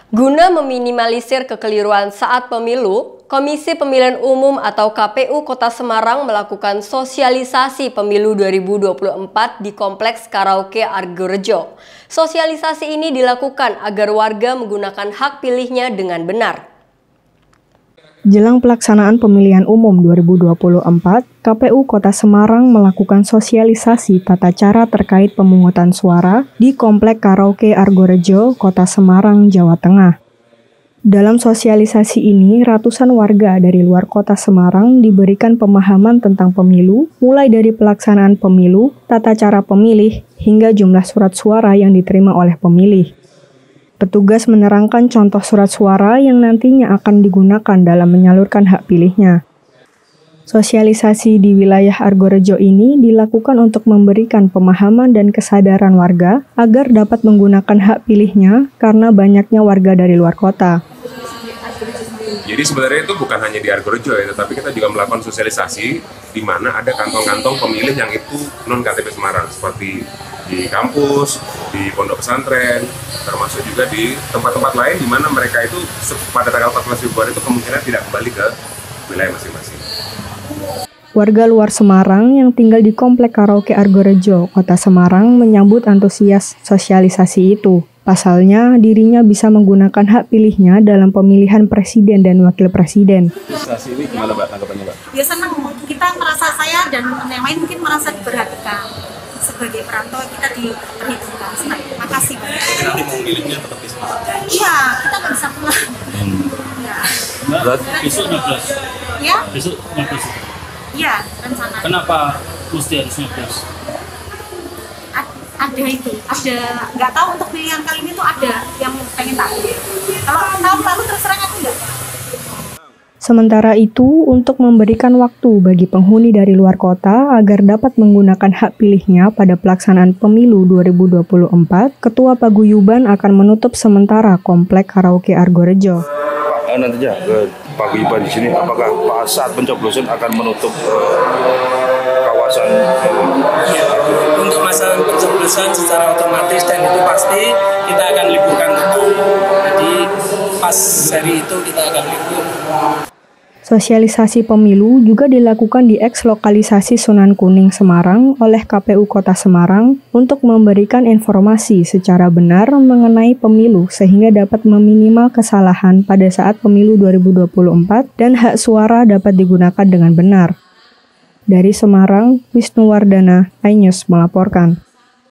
Guna meminimalisir kekeliruan saat pemilu, Komisi Pemilihan Umum atau KPU Kota Semarang melakukan sosialisasi pemilu 2024 di Kompleks Karaoke Argorejo. Sosialisasi ini dilakukan agar warga menggunakan hak pilihnya dengan benar. Jelang pelaksanaan pemilihan umum 2024, KPU Kota Semarang melakukan sosialisasi tata cara terkait pemungutan suara di Komplek Karaoke Argorejo, Kota Semarang, Jawa Tengah. Dalam sosialisasi ini, ratusan warga dari luar Kota Semarang diberikan pemahaman tentang pemilu, mulai dari pelaksanaan pemilu, tata cara pemilih, hingga jumlah surat suara yang diterima oleh pemilih. Petugas menerangkan contoh surat suara yang nantinya akan digunakan dalam menyalurkan hak pilihnya. Sosialisasi di wilayah Argorejo ini dilakukan untuk memberikan pemahaman dan kesadaran warga agar dapat menggunakan hak pilihnya karena banyaknya warga dari luar kota. Jadi sebenarnya itu bukan hanya di Argorejo ya, tetapi kita juga melakukan sosialisasi di mana ada kantong-kantong pemilih yang itu non-KTP Semarang, seperti di kampus, di pondok pesantren, termasuk juga di tempat-tempat lain di mana mereka itu pada tanggal 14 Februari itu kemungkinan tidak kembali ke wilayah masing-masing. Warga luar Semarang yang tinggal di Komplek Karaoke Argorejo, Kota Semarang menyambut antusias sosialisasi itu. Pasalnya, dirinya bisa menggunakan hak pilihnya dalam pemilihan presiden dan wakil presiden. Sosialisasi ini gimana Mbak tanggapannya Mbak? Ya senang, kita merasa saya dan yang lain mungkin merasa diperhatikan. Sebagai perantau kita diperhitungkan. Senang, makasih banyak. Jadi nanti mau milihnya tetap di Semarang? Iya, kita nggak bisa pulang. Ya. Mbak, besok 19? Ya? Besok 19? Iya, rencana. Kenapa mesti harus 19? Ada itu, nggak tahu untuk pilihan kali ini tuh ada yang pengen tahu. Kalau tahun lalu terserah aku enggak. Sementara itu, untuk memberikan waktu bagi penghuni dari luar kota agar dapat menggunakan hak pilihnya pada pelaksanaan pemilu 2024, Ketua Paguyuban akan menutup sementara Komplek Karaoke Argorejo. Nantinya Paguyuban di sini, apakah saat pencoblosan akan menutup kawasan? Untuk masa pencoblosan secara otomatis dan itu pasti kita akan liburkan tutup. Jadi pas hari itu kita akan libur. Sosialisasi pemilu juga dilakukan di eks-lokalisasi Sunan Kuning, Semarang oleh KPU Kota Semarang untuk memberikan informasi secara benar mengenai pemilu sehingga dapat meminimal kesalahan pada saat pemilu 2024 dan hak suara dapat digunakan dengan benar. Dari Semarang, Wisnuwardana, iNews melaporkan.